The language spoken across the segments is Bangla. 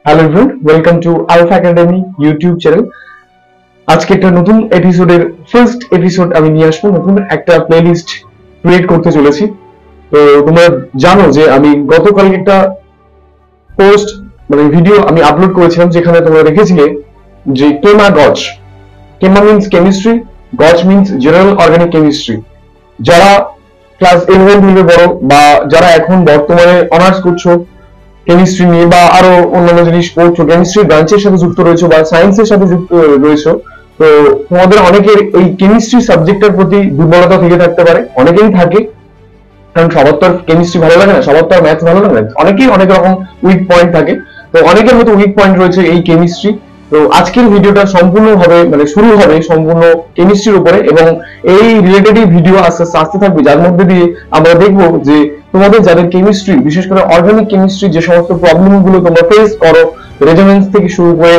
Hello everyone, welcome to Alpha Academy YouTube channel. আজকে একটা নতুন এপিসোডের ফার্স্ট এপিসোড আমি নিয়ে আসবো। নতুন একটা প্লেলিস্ট ক্রিয়েট করতে চলেছি। তো তোমরা জানো যে আমি গতকালকে একটা পোস্ট ভিডিও আমি আপলোড করেছিলাম, যেখানে তোমরা দেখেছিলে যে কেমা গজ, কেমা মিন্স কেমিস্ট্রি, গজ মিন্স জেনারেল অর্গানিক কেমিস্ট্রি। যারা ক্লাস 11-12 বড় বা যারা এখন বর্তমানে অনার্স করছো কেমিস্ট্রি নিয়ে বা আরো অন্যান্য জিনিস পড়ছো, কেমিস্ট্রি ব্রাঞ্চের সাথে যুক্ত রয়েছে বা সায়েন্সের সাথে যুক্ত রয়েছে, তো তোমাদের অনেকের এই কেমিস্ট্রি সাবজেক্টের প্রতি দুর্বলতা থেকে থাকতে পারে। অনেকেই থাকে, কারণ সবার তো কেমিস্ট্রি ভালো লাগে না, সবার তো ম্যাথ ভালো লাগে না, অনেকেই অনেক রকম উইক পয়েন্ট থাকে। তো অনেকের মতো উইক পয়েন্ট রয়েছে এই কেমিস্ট্রি। তো আজকের ভিডিওটা সম্পূর্ণভাবে শুরু হবে সম্পূর্ণ কেমিস্ট্রির উপরে, এবং এই রিলেটেড ভিডিও আস্তে আস্তে আসতে থাকবে, যার মধ্যে দিয়ে আমরা দেখবো যে তোমাদের যাদের কেমিস্ট্রি, বিশেষ করে অর্গানিক কেমিস্ট্রি, যে সমস্ত প্রবলেম গুলো তোমরা ফেস করো, রেজোনেন্স থেকে শুরু করে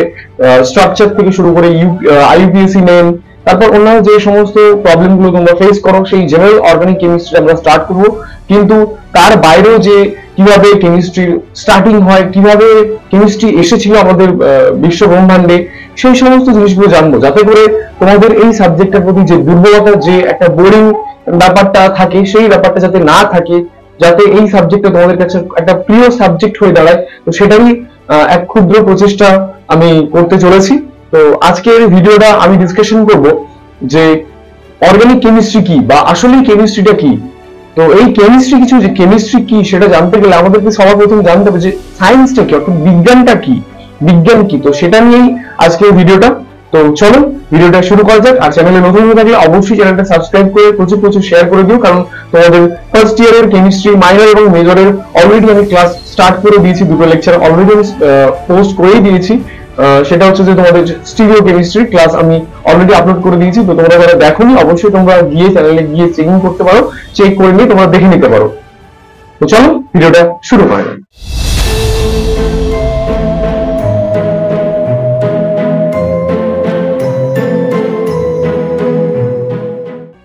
স্ট্রাকচার থেকে শুরু করে আইইউপিএসসি নেম, তারপর অন্যান্য যে সমস্ত প্রবলেম গুলো তোমরা ফেস করো, সেই জেনারেল অর্গানিক কেমিস্ট্রি আমরা স্টার্ট করব। কিন্তু তার বাইরেও যে কিভাবে কেমিস্ট্রির স্টার্টিং হয়, কিভাবে কেমিস্ট্রি এসেছিল আমাদের বিশ্ব ব্রহ্মাণ্ডে, সেই সমস্ত জিনিসগুলো জানবো, যাতে করে তোমাদের এই সাবজেক্টের প্রতি যে দুর্বলতা, যে একটা বোরিং ব্যাপারটা থাকে, সেই ব্যাপারটা যাতে না থাকে, যাতে এই সাবজেক্টটা তোমাদের কাছে একটা প্রিয় সাবজেক্ট হয়ে দাঁড়ায়। তো সেটাই এক ক্ষুদ্র প্রচেষ্টা আমি করতে চলেছি। তো আজকের ভিডিওটা আমি ডিসকাশন করব যে অর্গানিক কেমিস্ট্রি কি, বা আসলে কেমিস্ট্রিটা কি। তো এই কেমিস্ট্রি কিছু, যে কেমিস্ট্রি কি সেটা জানতে গেলে আমাদেরকে সবার প্রথম জানতে হবে যে সায়েন্সটা কি, অর্থাৎ বিজ্ঞানটা কি, বিজ্ঞান কি। তো সেটা নিয়েই আজকের ভিডিওটা। তো চলো ভিডিওটা শুরু করা যাক। আর চ্যানেলে নতুন হয়ে থাকলে অবশ্যই চ্যানেলটা সাবস্ক্রাইব করে প্রচুর শেয়ার করে দিও, কারণ তোমাদের ফার্স্ট ইয়ারের কেমিস্ট্রি মাইনর এবং মেজরের অলরেডি আমি ক্লাস স্টার্ট করে দিয়েছি, দুটো লেকচার অলরেডি আমি পোস্ট করেই দিয়েছি। সেটা হচ্ছে যে তোমাদের স্টিরিও কেমিস্ট্রি ক্লাস আমি অলরেডি আপলোড করে দিয়েছি। তো তোমরা যারা দেখোনি, অবশ্যই তোমরা গিয়ে চ্যানেলে গিয়ে চেকিং করতে পারো, চেক করে নিয়ে তোমরা দেখে নিতে পারো। তো চলো ভিডিওটা শুরু করা যাক।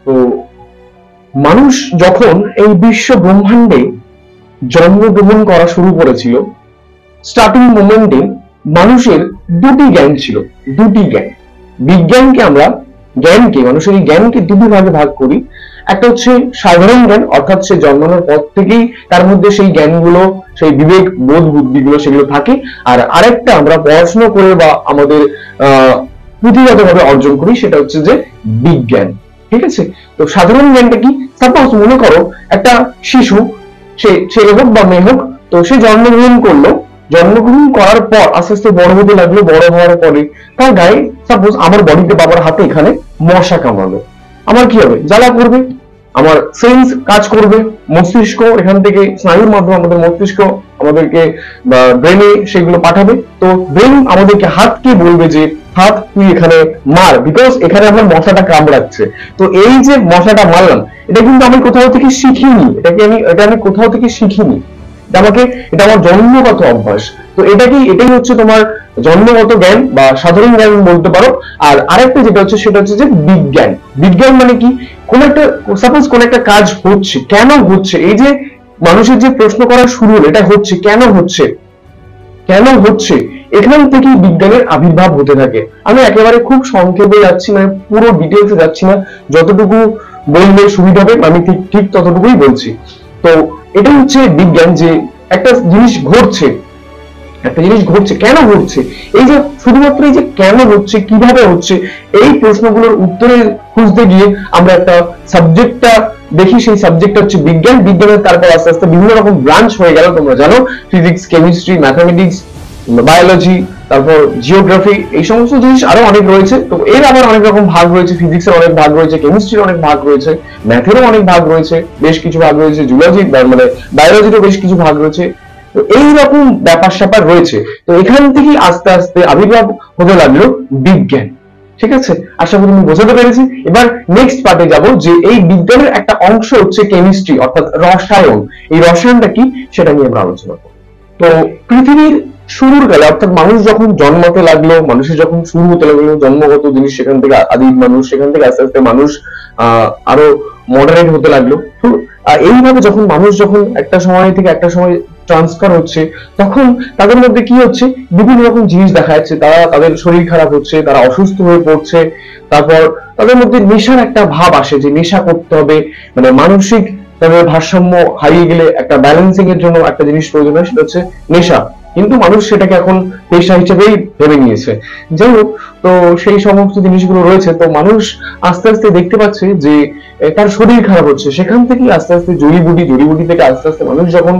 তো মানুষ যখন এই বিশ্ব ব্রহ্মাণ্ডে জন্মগ্রহণ করা শুরু করেছিল, স্টার্টিং মোমেন্টে মানুষের দুটি জ্ঞান ছিল, দুটি জ্ঞান। বিজ্ঞানকে আমরা মানুষের এই জ্ঞানকে দুটি ভাগে ভাগ করি। একটা হচ্ছে সাধারণ জ্ঞান, অর্থাৎ সে জন্মানোর পর থেকেই তার মধ্যে সেই জ্ঞানগুলো, সেই বিবেক বোধ বুদ্ধিগুলো সেগুলো থাকে। আর আরেকটা আমরা পড়াশোনা করে বা আমাদের পুঁথিগতভাবে অর্জন করি, সেটা হচ্ছে যে বিজ্ঞান। ঠিক আছে? তো সাধারণ জ্ঞানটা কি? সাপোজ মনে করো একটা শিশু, সে ছেলে হোক বা মেয়ে হোক, তো সে জন্মগ্রহণ করলো, জন্মগ্রহণ করার পর আস্তে আস্তে বড় হতে লাগলো। বড় হওয়ার পরে তার গায়ে, সাপোজ আমার বডিতে, বাবার হাতে এখানে মশা কামড়ালো, আমার কি হবে? জ্বালা করবে, আমার সেন্স কাজ করবে, মস্তিষ্ক এখান থেকে স্নায়ুর মাধ্যমে আমাদের মস্তিষ্ক আমাদেরকে বা ব্রেনে সেগুলো পাঠাবে। তো ব্রেন আমাদেরকে, হাতকে বলবে যে হাত তুই এখানে মার, বিকজ এখানে আমার মশাটা কামড়াচ্ছে। তো এই যে মশাটা মারলাম, এটা কিন্তু আমি কোথাও থেকে শিখিনি, এটা আমি কোথাও থেকে শিখিনি, এটা আমার জন্মগত অভ্যাস। তো এটাই হচ্ছে তোমার জন্মগত জ্ঞান বা সাধারণ জ্ঞান বলতে পারো। আর আরেকটা যেটা হচ্ছে, সেটা হচ্ছে যে বিজ্ঞান। বিজ্ঞান মানে কি? কোন একটা, সাপোজ কোন একটা কাজ হচ্ছে, কেন হচ্ছে, এই যে মানুষের যে প্রশ্ন করা শুরু হলো, এটা হচ্ছে কেন হচ্ছে, কেন হচ্ছে, এখান থেকেই বিজ্ঞানের আবির্ভাব হতে থাকে। আমি একেবারে খুব সংক্ষেপে যাচ্ছি, পুরো ডিটেলসে যাচ্ছি না, যতটুকু বললে সুবিধা হবে আমি ঠিক ততটুকুই বলছি। তো এটাই হচ্ছে বিজ্ঞান, যে একটা জিনিস ঘটছে, কেন ঘটছে, এই যে শুধুমাত্র এই যে কেন হচ্ছে, কিভাবে হচ্ছে, এই প্রশ্নগুলোর উত্তরে খুঁজতে গিয়ে আমরা একটা সাবজেক্টটা দেখি, সেই সাবজেক্টটা হচ্ছে বিজ্ঞান। বিজ্ঞানের তারপর আস্তে আস্তে বিভিন্ন রকম ব্রাঞ্চ হয়ে গেল, তোমরা জানো, ফিজিক্স, কেমিস্ট্রি, ম্যাথামেটিক্স, বায়োলজি, তারপর জিওগ্রাফি, এই সমস্ত জিনিস আরো অনেক রয়েছে। তো এর আবার অনেক রকম ভাগ রয়েছে, ফিজিক্সের অনেক ভাগ রয়েছে, কেমিস্ট্রির অনেক ভাগ রয়েছে, ম্যাথেরও অনেক ভাগ রয়েছে, বেশ কিছু ভাগ রয়েছে, জুলজি বায়োলজিরও বেশ কিছু ভাগ রয়েছে। তো এইরকম ব্যাপার স্যাপার রয়েছে। তো এখান থেকেই আস্তে আস্তে আবির্ভাব হতে লাগলো বিজ্ঞান। ঠিক আছে? আশা করি আমি বোঝাতে পেরেছি। এবার নেক্সট পার্টে যাব, যে এই বিজ্ঞানের একটা অংশ হচ্ছে কেমিস্ট্রি, অর্থাৎ রসায়ন। এই রসায়নটা কি সেটা নিয়ে আমরা আলোচনা করব। তো পৃথিবীর শুরুর কালে, অর্থাৎ মানুষ যখন জন্মাতে লাগলো, মানুষের যখন শুরু হতে লাগলো, জন্মগত জিনিস, সেখান থেকে আদিম মানুষ, সেখান থেকে আস্তে আস্তে মানুষ আরো মডারেট হতে লাগলো। তো এইভাবে যখন মানুষ একটা সময় থেকে একটা সময় ট্রান্সফার হচ্ছে, তখন তাদের মধ্যে কি হচ্ছে, বিভিন্ন রকম জিনিস দেখা যাচ্ছে, তারা তাদের শরীর খারাপ হচ্ছে, তারা অসুস্থ হয়ে পড়ছে। তারপর তাদের মধ্যে নেশার একটা ভাব আসে যে নেশা করতে হবে, মানে মানসিক তাদের ভারসাম্য হারিয়ে গেলে একটা ব্যালেন্সিং এর জন্য একটা জিনিস প্রয়োজন হয়, সেটা হচ্ছে নেশা। কিন্তু মানুষ সেটাকে এখন পেশা হিসেবেই ভেবে নিয়েছে। যাই হোক, তো সেই সমস্ত জিনিসগুলো রয়েছে, তো মানুষ আস্তে আস্তে দেখতে পাচ্ছে যে তার শরীর খারাপ হচ্ছে, সেখান থেকে আস্তে আস্তে জড়িবুটি থেকে আস্তে আস্তে মানুষ যখন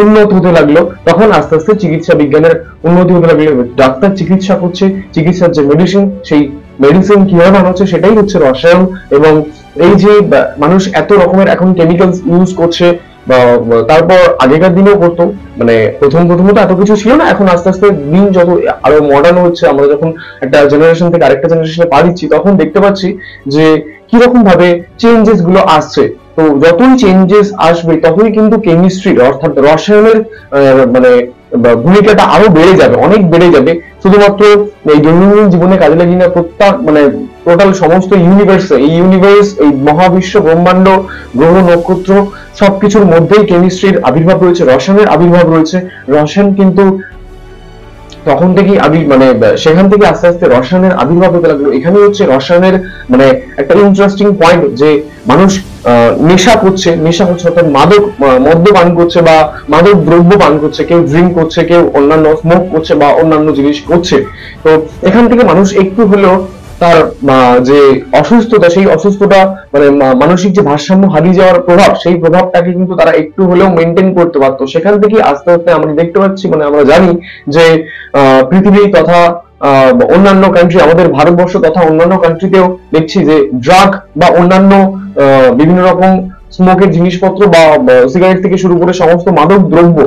উন্নত হতে লাগলো, তখন আস্তে আস্তে চিকিৎসা বিজ্ঞানের উন্নতি হতে লাগলো। ডাক্তার চিকিৎসা করছে, চিকিৎসার যে মেডিসিন, সেই মেডিসিন কিভাবে বানাচ্ছে সেটাই হচ্ছে রসায়ন। এবং এই যে মানুষ এত রকমের এখন কেমিক্যালস ইউজ করছে, তারপর আগেকার দিনেও করতো, মানে প্রথমত এত কিছু ছিল না, এখন আস্তে আস্তে দিন যত আরো মডার্ন হচ্ছে, আমরা যখন একটা জেনারেশন থেকে আরেকটা জেনারেশনে পা দিচ্ছি, তখন দেখতে পাচ্ছি যে কিরকম ভাবে চেঞ্জেস গুলো আসছে। তো যতই চেঞ্জেস আসবে ততই কিন্তু কেমিস্ট্রি অর্থাৎ রসায়নের মানে ভূমিকাটা আরো বেড়ে যাবে, অনেক বেড়ে যাবে। শুধুমাত্র এই দৈনন্দিন জীবনে কাজে লাগিয়ে না, প্রত্যেক মানে টোটাল সমস্ত ইউনিভার্সে, এই ইউনিভার্স, এই মহাবিশ্ব ব্রহ্মাণ্ড, গ্রহ নক্ষত্র সবকিছুর মধ্যেই কেমিস্ট্রির আবির্ভাব রয়েছে, রসায়নের আবির্ভাব রয়েছে। রসায়ন কিন্তু তখন থেকেই মানে সেখান থেকে আস্তে আস্তে রসায়নের আবির্ভাব হতে লাগলো। এখানে হচ্ছে রসায়নের মানে একটা ইন্টারেস্টিং পয়েন্ট, যে মানুষ নেশা করছে অর্থাৎ মদ্য পান করছে বা মাদক দ্রব্য পান করছে, কেউ ড্রিঙ্ক করছে, কেউ অন্যান্য স্মোক করছে বা অন্যান্য জিনিস করছে। তো এখান থেকে মানুষ একটু হলেও তার যে অসুস্থতা, সেই অসুস্থতা মানে মানসিক যে ভারসাম্য হারিয়ে যাওয়ার প্রভাব, সেই প্রভাবটাকে কিন্তু তারা একটু হলেও মেনটেন করতে পারতো। সেখান থেকে আস্তে আস্তে আমরা দেখতে পাচ্ছি, মানে আমরা জানি যে পৃথিবী তথা অন্যান্য কান্ট্রি, আমাদের ভারতবর্ষ তথা অন্যান্য কান্ট্রিতেও দেখছি যে ড্রাগ বা অন্যান্য বিভিন্ন রকম স্মোকের জিনিসপত্র বা সিগারেট থেকে শুরু করে সমস্ত মাদক দ্রব্য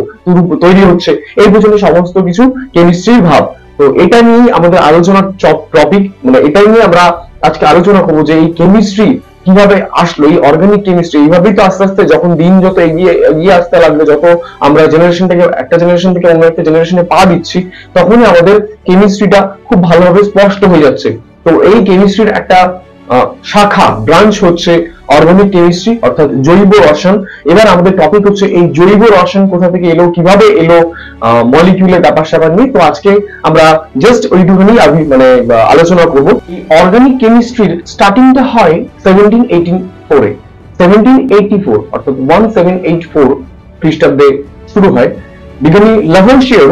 তৈরি হচ্ছে। এই পেছনে সমস্ত কিছু কেমিস্ট্রির ভাব। তো এটা নিয়ে আমাদের আলোচনার টপিক, মানে এটাই নিয়ে আমরা আজকে আলোচনা করবো যে এই কেমিস্ট্রি কিভাবে আসলো, এই অর্গানিক কেমিস্ট্রি। এইভাবেই তো আস্তে আস্তে যখন দিন যত এগিয়ে আসতে লাগবে, যত আমরা একটা জেনারেশন থেকে অন্য একটা জেনারেশনে পা দিচ্ছি, তখনই আমাদের কেমিস্ট্রিটা খুব ভালোভাবে স্পষ্ট হয়ে যাচ্ছে। তো এই কেমিস্ট্রির একটা শাখা ব্রাঞ্চ হচ্ছে অর্গানিক কেমিস্ট্রি অর্থাৎ জৈব রসায়ন। এবার আমাদের টপিক হচ্ছে এই জৈব রসায়ন কোথা থেকে এলো, কিভাবে এলো, মলিকিউলের ব্যাপার স্যাপার নিয়ে। তো আজকে আমরা জাস্ট ওইটুকুনি মানে আলোচনা করব। এই অর্গানিক কেমিস্ট্রির স্টার্টিংটা হয় 1784 এ। 1784 অর্থাৎ 1784 খ্রিস্টাব্দে শুরু হয়। বিজ্ঞানী লাভোইসিয়ের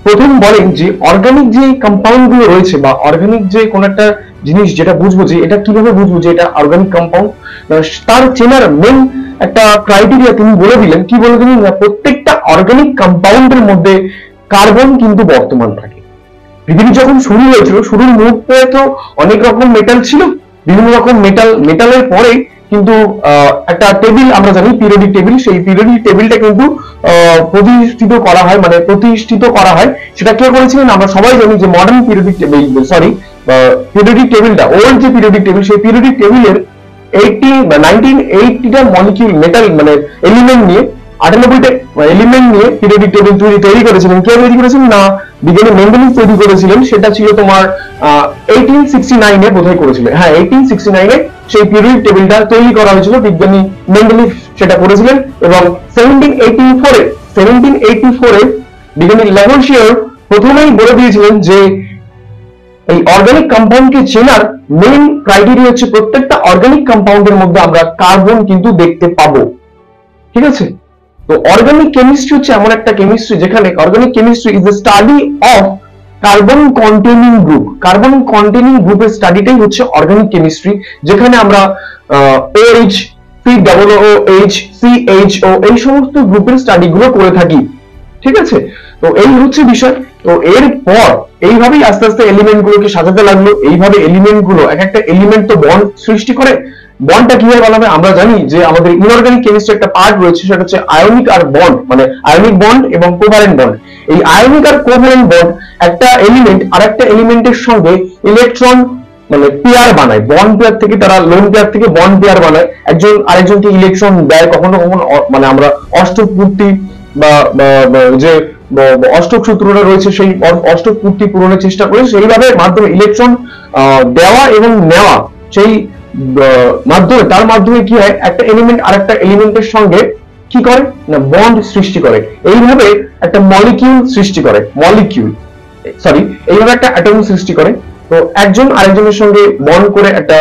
প্রথম বলেন যে অর্গানিক যে কম্পাউন্ড গুলো রয়েছে বা অর্গানিক যে কোন একটা জিনিস, যেটা বুঝবো যে এটা কিভাবে বুঝবো যে এটা অর্গানিক কম্পাউন্ড, তার চেনার মেন একটা ক্রাইটেরিয়া তিনি বলে দিলেন। কি বলে দিলেন? প্রত্যেকটা অর্গানিক কম্পাউন্ডের মধ্যে কার্বন কিন্তু বর্তমান থাকে। পৃথিবী যখন শুরু হয়েছিল, শুরুর মুহূর্তে তো অনেক রকম মেটাল ছিল, বিভিন্ন রকম মেটালের পরে কিন্তু একটা টেবিল আমরা জানি, পিরিয়ডিক টেবিল। সেই পিরিয়ডিক টেবিলটা কিন্তু প্রতিষ্ঠিত করা হয়। সেটা কে করেছিলেন? আমরা সবাই জানি যে মডার্ন পিরিয়ডিক টেবিল, পিরিয়ডিক টেবিলটা, ওল্ড যে পিরিয়ডিক টেবিল, সেই পিরিয়ডিক টেবিলের 1980টা মলিকিউল মেটাল মানে এলিমেন্ট নিয়ে, 98টা এলিমেন্ট নিয়ে পিরিয়ডিক টেবিল তৈরি করেছিলেন। কে তৈরি করেছিলেন? না, বিজ্ঞানী মেন্ডেলিভ তৈরি করেছিলেন। সেটা ছিল তোমার 1869 এ বোধহয় করেছিলেন। হ্যাঁ, 1869 এ সেই পিরিয়ডিক টেবিলটা তৈরি করা হয়েছিল, বিজ্ঞানী মেন্ডেলিভ সেটা করেছিলেন। এবং 1784 এ বিজ্ঞানী লাভোইসিয়ের প্রথমেই বলে দিয়েছিলেন যে এই অর্গানিক কম্পাউন্ডকে চেনার মেইন ক্রাইটেরিয়া হচ্ছে প্রত্যেকটা অর্গানিক কম্পাউন্ডের মধ্যে আমরা কার্বন কিন্তু দেখতে পাবো। ঠিক আছে? তো অর্গানিক কেমিস্ট্রি হচ্ছে এমন একটা কেমিস্ট্রি যেখানে organic chemistry is the study of carbon containing group. Carbon containing গ্রুপের স্টাডিটাই হচ্ছে অর্গানিক কেমিস্ট্রি, যেখানে আমরা OH, COOH, CHO এই সমস্ত গ্রুপের স্টাডি গুলো করে থাকি। ঠিক আছে? তো এই হচ্ছে বিষয়। তো এরপর এইভাবেই আস্তে আস্তে এলিমেন্ট গুলোকে সাজাতে লাগলো। এইভাবে এলিমেন্ট গুলো, এক একটা এলিমেন্ট তো বন্ড সৃষ্টি করে। বন্ডটা কিভাবে বানাবে? আমরা জানি যে আমাদের ইনঅর্গানিক কেমিস্ট্রি একটা পার্ট রয়েছে, সেটা হচ্ছে আয়নিক আর বন্ড, মানে আয়নিক বন্ড এবং কোভ্যালেন্ট বন্ড। এই আয়নিক আর কোভ্যালেন্ট বন্ড একটা এলিমেন্ট আর একটা এলিমেন্টের সঙ্গে ইলেকট্রন মানে পেয়ার বানায়। বন্ড পেয়ার থেকে তারা লোন পেয়ার থেকে বন্ড পেয়ার বানায়, একজন আরেকজনকে ইলেকট্রন দেয়। কখনো কখনো মানে আমরা অষ্টক পূর্তি বা যে অষ্টক সূত্রটা রয়েছে, সেই অষ্টক পূর্তি পূরণের চেষ্টা করে, সেইভাবে মাধ্যমে ইলেকট্রন দেওয়া এবং নেওয়া, সেই মাধ্যমে তার মাধ্যমে কি হয়, একটা এলিমেন্ট আরেকটা এলিমেন্টের সঙ্গে কি করে না বন্ড সৃষ্টি করে, এইভাবে একটা মলিকিউল সৃষ্টি করে, এইভাবে একটা অ্যাটম সৃষ্টি করে। তো একজন আরেকজনের সঙ্গে বন্ড করে একটা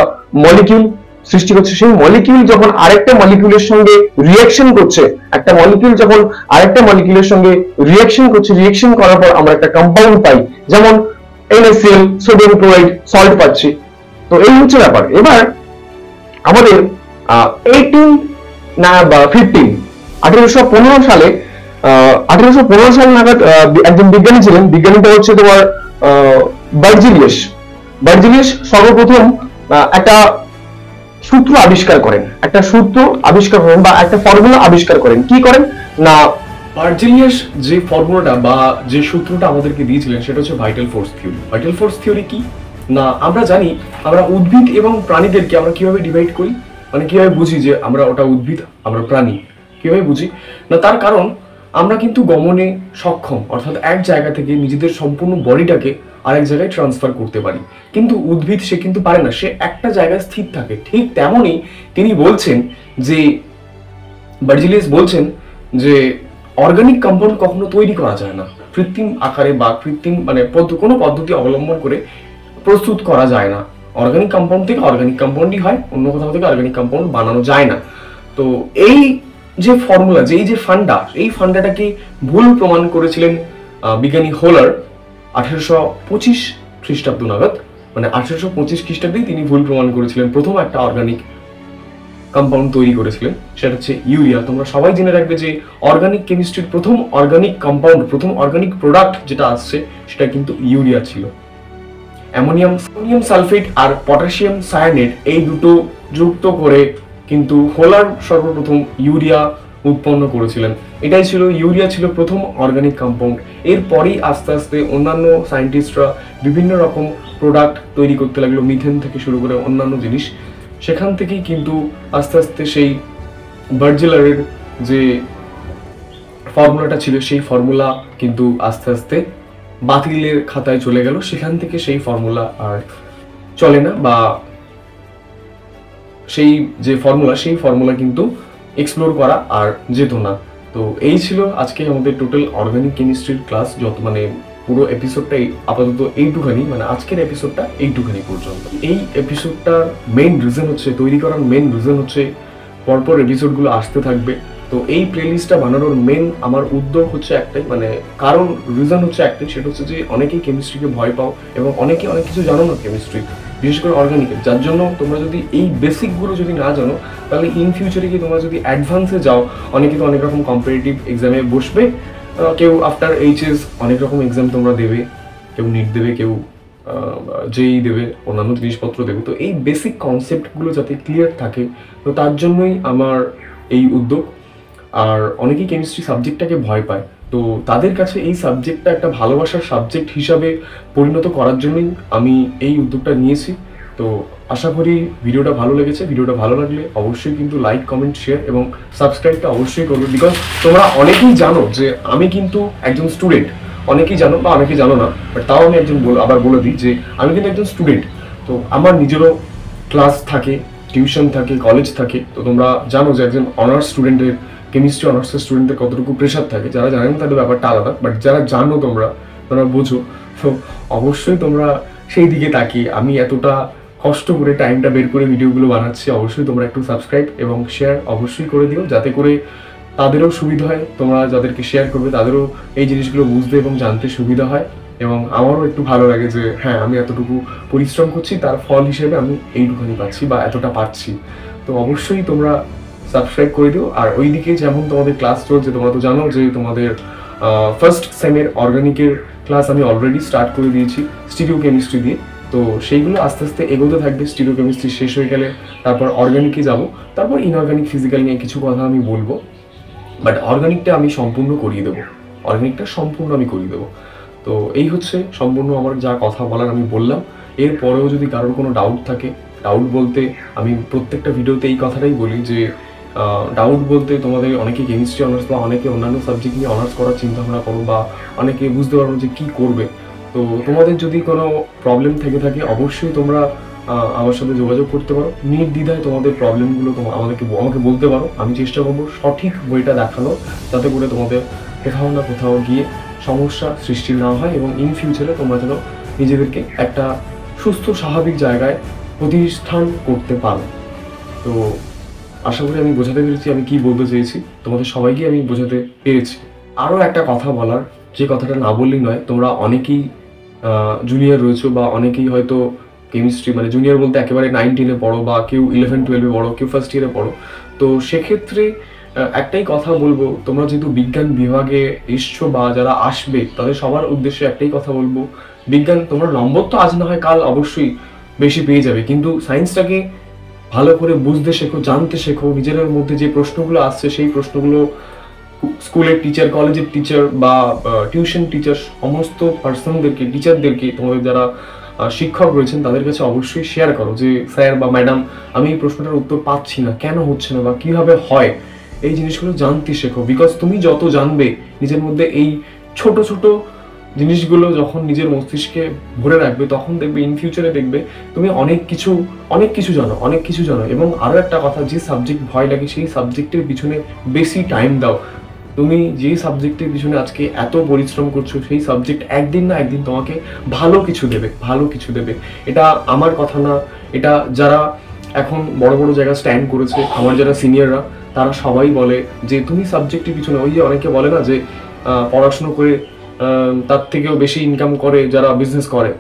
মলিকিউল সৃষ্টি করছে। সেই মলিকিউল যখন আরেকটা মলিকিউলের সঙ্গে রিঅ্যাকশন করছে, একটা মলিকিউল যখন আরেকটা মলিকিউলের সঙ্গে রিঅ্যাকশন করছে, রিঅ্যাকশন করার পর আমরা একটা কম্পাউন্ড পাই, যেমন NaCl, সোডিয়াম ক্লোরাইড, সল্ট পাচ্ছি। তো এই হচ্ছে ব্যাপার। এবার আমাদের 1815 সালে 1815 সাল নাগাদ একজন বিজ্ঞানী ছিলেন। বিজ্ঞানীটা হচ্ছে তোমার বার্জিলিয়াস সর্বপ্রথম একটা সূত্র আবিষ্কার করেন, বা একটা ফর্মুলা আবিষ্কার করেন। কি করেন না বার্জিলিয়াস যে ফর্মুলাটা বা যে সূত্রটা আমাদেরকে দিয়েছিলেন সেটা হচ্ছে vital force theory. Vital force theory কি না, আমরা জানি আমরা উদ্ভিদ এবং প্রাণীদেরকে আমরা কিভাবে ডিভাইড করি, মানে কিভাবে বুঝি যে আমরা ওটা উদ্ভিদ আমরা প্রাণী, কিভাবে বুঝি না, তার কারণ আমরা কিন্তু গমনে সক্ষম, অর্থাৎ এক জায়গা থেকে নিজেদের সম্পূর্ণ বডিটাকে আরেক জায়গায় ট্রান্সফার করতে পারি। কিন্তু উদ্ভিদ সে কিন্তু পারে না, সে একটা জায়গায় স্থির থাকে। ঠিক তেমনই তিনি বলছেন যে বার্জিলিয়াস বলছেন যে অর্গানিক কম্পাউন্ড কখনো তৈরি করা যায় না কৃত্রিম আকারে বা কৃত্রিম মানে কোনো পদ্ধতি অবলম্বন করে প্রস্তুত করা যায় না। অর্গানিক কম্পাউন্ড থেকে অর্গানিক কম্পাউন্ডই হয়, অন্য কোথাও থেকে অর্গানিক কম্পাউন্ড বানানো যায় না। তো এই যে ফর্মুলা, যে ফান্ডা, এই ফান্ডাটাকে ভুল প্রমাণ করেছিলেন বিজ্ঞানী হোলার 1825 খ্রিস্টাব্দ নাগাদ, মানে 1825 খ্রিস্টাব্দেই তিনি ভুল প্রমাণ করেছিলেন। প্রথম একটা অর্গানিক কম্পাউন্ড তৈরি করেছিলেন, সেটা হচ্ছে ইউরিয়া। তোমরা সবাই জেনে রাখবে যে অর্গানিক কেমিস্ট্রির প্রথম অর্গানিক কম্পাউন্ড, প্রথম অর্গানিক প্রোডাক্ট যেটা আসছে সেটা কিন্তু ইউরিয়া ছিল। অ্যামোনিয়াম সালফেট আর পটাশিয়াম সায়ানেট এই দুটো যুক্ত করে কিন্তু হোলার সর্বপ্রথম ইউরিয়া উৎপন্ন করেছিলেন। এটাই ছিল, ইউরিয়া ছিল প্রথম অর্গানিক কম্পাউন্ড। এরপরেই আস্তে আস্তে অন্যান্য সায়েন্টিস্টরা বিভিন্ন রকম প্রোডাক্ট তৈরি করতে লাগলো, মিথেন থেকে শুরু করে অন্যান্য জিনিস। সেখান থেকেই কিন্তু আস্তে আস্তে সেই বার্জেলারের যে ফর্মুলাটা ছিল সেই ফর্মুলা কিন্তু আস্তে আস্তে বাতিলের খাতায় চলে গেল। সেখান থেকে সেই ফর্মুলা আর চলে না, বা সেই যে ফর্মুলা কিন্তু এক্সপ্লোর করা আর যেত না। তো এই ছিল আজকে আমাদের টোটাল অর্গানিক কেমিস্ট্রির ক্লাস, যত মানে পুরো এপিসোডটাই আপাতত এইটুখানি, মানে আজকের এপিসোডটা এইটুখানি পর্যন্ত। এই এপিসোডটার মেইন রিজন হচ্ছে, তৈরি করার মেইন রিজন হচ্ছে পরপর এপিসোডগুলো আসতে থাকবে। তো এই প্লেলিস্টটা বানানোর মেন আমার উদ্যোগ হচ্ছে একটাই, মানে কারণ রিজন হচ্ছে একটাই, সেটা হচ্ছে যে অনেকেই কেমিস্ট্রিকে ভয় পাও এবং অনেক কিছু জানো না কেমিস্ট্রি, বিশেষ করে অর্গানিকের, যার জন্য তোমরা যদি এই বেসিকগুলো যদি না জানো তাহলে ইন ফিউচারে কি তোমরা যদি অ্যাডভান্সে যাও, অনেকে তো অনেক রকম কম্পিটিটিভ এক্সামে বসবে, কেউ আফটার এইচএস অনেক রকম এক্সাম তোমরা দেবে, কেউ নিট দেবে, কেউ যেই দেবে, অন্যান্য জিনিসপত্র দেবে। তো এই বেসিক কনসেপ্টগুলো যাতে ক্লিয়ার থাকে, তো তার জন্যই আমার এই উদ্যোগ। আর অনেকেই কেমিস্ট্রি সাবজেক্টটাকে ভয় পায়, তো তাদের কাছে এই সাবজেক্টটা একটা ভালোবাসার সাবজেক্ট হিসাবে পরিণত করার জন্যই আমি এই উদ্যোগটা নিয়েছি। তো আশা করি ভিডিওটা ভালো লেগেছে। ভিডিওটা ভালো লাগলে অবশ্যই কিন্তু লাইক, কমেন্ট, শেয়ার এবং সাবস্ক্রাইবটা অবশ্যই করবে, বিকজ তোমরা অনেকেই জানো যে আমি কিন্তু একজন স্টুডেন্ট, অনেকেই জানো বা অনেকেই জানো না, বাট তাও আমি আবার বলে দিই যে আমি কিন্তু একজন স্টুডেন্ট। তো আমার নিজেরও ক্লাস থাকে, টিউশন থাকে, কলেজ থাকে। তো তোমরা জানো যে একজন অনার্স স্টুডেন্টের, কেমিস্ট্রি অনার্সের স্টুডেন্টের কতটুকু প্রেশার থাকে। যারা জানেন তাদের ব্যাপারটা আলাদা, বাট যারা জানো তোমরা বোঝো। তো অবশ্যই তোমরা সেই দিকে তাকিয়ে, আমি এতটা কষ্ট করে টাইমটা বের করে ভিডিওগুলো বানাচ্ছি, অবশ্যই তোমরা একটু সাবস্ক্রাইব এবং শেয়ার অবশ্যই করে দিও, যাতে করে তাদেরও সুবিধা হয়। তোমরা যাদেরকে শেয়ার করবে তাদেরও এই জিনিসগুলো বুঝতে এবং জানতে সুবিধা হয়, এবং আমারও একটু ভালো লাগে যে হ্যাঁ আমি এতটুকু পরিশ্রম করছি, তার ফল হিসেবে আমি এইটুখানি পাচ্ছি বা এতটা পাচ্ছি। তো অবশ্যই তোমরা সাবস্ক্রাইব করে দিও। আর ওইদিকে যেমন তোমাদের ক্লাস চলছে, তোমরা তো জানো যে তোমাদের ফার্স্ট সেমের অর্গানিকের ক্লাস আমি অলরেডি স্টার্ট করে দিয়েছি স্টিরিও কেমিস্ট্রি দিয়ে। তো সেইগুলো আস্তে আস্তে এগোতে থাকবে। স্টিরিও কেমিস্ট্রি শেষ হয়ে গেলে তারপর অর্গানিকে যাব, তারপর ইনঅর্গানিক ফিজিক্যাল নিয়ে কিছু কথা আমি বলবো, বাট অর্গানিকটা আমি সম্পূর্ণ করিয়ে দেবো, আমি করিয়ে দেবো। তো এই হচ্ছে সম্পূর্ণ আমার যা কথা বলার আমি বললাম। এরপরেও যদি কারোর কোনো ডাউট থাকে, ডাউট বলতে আমি প্রত্যেকটা ভিডিওতে এই কথাটাই বলি যে ডাউট বলতে তোমাদের অনেকে কেমিস্ট্রি অনার্স বা অনেকে অন্যান্য সাবজেক্ট নিয়ে অনার্স করার চিন্তা ভাবনা করো, বা অনেকে বুঝতে পারো যে কী করবে। তো তোমাদের যদি কোনো প্রবলেম থেকে থাকে অবশ্যই তোমরা আমার সাথে যোগাযোগ করতে পারো, নির্দ্বিধায় তোমাদের প্রবলেমগুলো আমাকে বলতে পারো। আমি চেষ্টা করবো সঠিক বইটা দেখানো, যাতে করে তোমাদের কোথাও না কোথাও গিয়ে সমস্যা সৃষ্টি না হয় এবং ইন ফিউচারে তোমরা যেন নিজেদেরকে একটা সুস্থ স্বাভাবিক জায়গায় প্রতিষ্ঠান করতে পারো। তো আশা করি আমি বোঝাতে পেরেছি আমি কি বলতে চেয়েছি, তোমাদের সবাইকে আমি বোঝাতে পেরেছি। আরও একটা কথা বলার, যে কথাটা না বললেই নয়, তোমরা অনেকেই জুনিয়র রয়েছো বা অনেকেই হয়তো কেমিস্ট্রি, মানে জুনিয়র বলতে একেবারে 9-10-এ পড়ো, বা কেউ 11-12-এ পড়ো, কেউ ফার্স্ট ইয়ারে পড়ো। তো সেক্ষেত্রে একটাই কথা বলবো, তোমরা যেহেতু বিজ্ঞান বিভাগে এসছো বা যারা আসবে তাদের সবার উদ্দেশ্যে একটাই কথা বলবো, বিজ্ঞান তোমরা নম্বর তো আজ না হয় কাল অবশ্যই বেশি পেয়ে যাবে, কিন্তু সায়েন্সটাকে ভালো করে বুঝতে শেখো, জানতে শেখো। নিজের মধ্যে যে প্রশ্নগুলো আসছে সেই প্রশ্নগুলো স্কুলের টিচার, কলেজের টিচার বা টিউশন টিচার, সমস্ত পার্সনদেরকে, টিচারদেরকে, তোমাদের যারা শিক্ষক রয়েছেন তাদের কাছে অবশ্যই শেয়ার করো যে স্যার বা ম্যাডাম, আমি এই প্রশ্নটার উত্তর পাচ্ছি না, কেন হচ্ছে না বা কিভাবে হয়। এই জিনিসগুলো জানতে শেখো, বিকজ তুমি যত জানবে নিজের মধ্যে এই ছোট ছোট জিনিসগুলো যখন নিজের মস্তিষ্কে ভরে রাখবে, তখন দেখবে ইন ফিউচারে দেখবে তুমি অনেক কিছু জানো। এবং আরো একটা কথা, যে সাবজেক্ট ভয় লাগে সেই সাবজেক্টের পিছনে বেশি টাইম দাও। তুমি যে সাবজেক্টের পিছনে আজকে এত পরিশ্রম করছো, সেই সাবজেক্ট একদিন না একদিন তোমাকে ভালো কিছু দেবে। এটা আমার কথা না, এটা যারা এখন বড় বড় জায়গায় স্ট্যান্ড করেছে, আমার যারা সিনিয়ররা, তারা সবাই বলে যে তুমি সাবজেক্টের পিছনে, ওই যে অনেকে বলে না যে পড়াশুনো করে তার থেকেও বেশি ইনকাম করে যারা বিজনেস করে।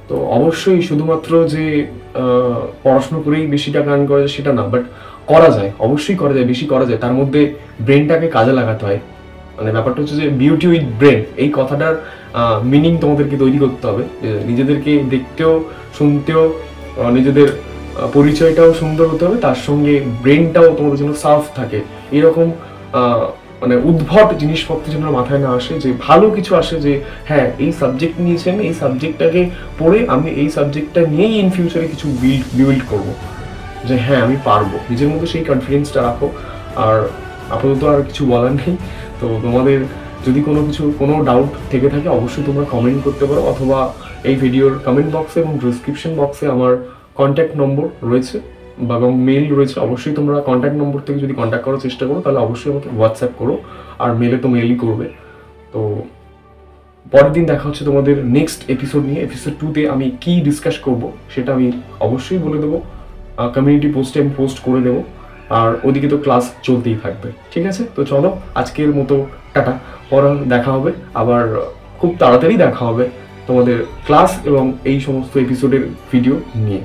তো অবশ্যই শুধুমাত্র যে পড়াশুনো করেই বেশি টাকা আর্ন করা যায় সেটা না, বাট করা যায়, অবশ্যই করা যায়, বেশি করা যায়। তার মধ্যে ব্রেনটাকে কাজে লাগাতে হয়। মানে ব্যাপারটা হচ্ছে যে বিউটি উইথ ব্রেন, এই কথাটার মিনিং তোমাদেরকে তৈরি করতে হবে। নিজেদেরকে দেখতেও, শুনতেও, নিজেদের পরিচয়টাও সুন্দর হতে হবে, তার সঙ্গে ব্রেনটাও তোমাদের জন্য সাফ থাকে। এরকম মানে উদ্ভট জিনিসপত্র যেন মাথায় না আসে, যে ভালো কিছু আসে, যে হ্যাঁ এই সাবজেক্ট নিয়েছি আমি, এই সাবজেক্টটাকে পড়ে আমি এই সাবজেক্টটা নিয়েই ইন ফিউচারে কিছু বিল্ড করব, যে হ্যাঁ আমি পারবো। নিজের মধ্যে সেই কনফিডেন্সটা রাখো। আর আপাতত আর কিছু বলার নেই। তো তোমাদের যদি কোনো ডাউট থেকে থাকে অবশ্যই তোমরা কমেন্ট করতে পারো, অথবা এই ভিডিওর কমেন্ট বক্সে এবং ডিসক্রিপশন বক্সে আমার কন্ট্যাক্ট নম্বর রয়েছে এবং মেল রয়েছে। অবশ্যই তোমরা কন্ট্যাক্ট নম্বর থেকে যদি কন্ট্যাক্ট করার চেষ্টা করো, তাহলে অবশ্যই আমাকে হোয়াটসঅ্যাপ করো, আর মেলে তো মেলই করবে। তো পরের দিন দেখা হচ্ছে তোমাদের নেক্সট এপিসোড নিয়ে। এপিসোড 2-তে আমি কি ডিসকাস করব সেটা আমি অবশ্যই বলে দেবো, কমিউনিটি পোস্টে আমি পোস্ট করে দেবো, আর ওদিকে তো ক্লাস চলতেই থাকবে। ঠিক আছে, তো চলো আজকের মতো টাটা, পরে দেখা হবে আবার, খুব তাড়াতাড়ি দেখা হবে তোমাদের ক্লাস এবং এই সমস্ত এপিসোডের ভিডিও নিয়ে।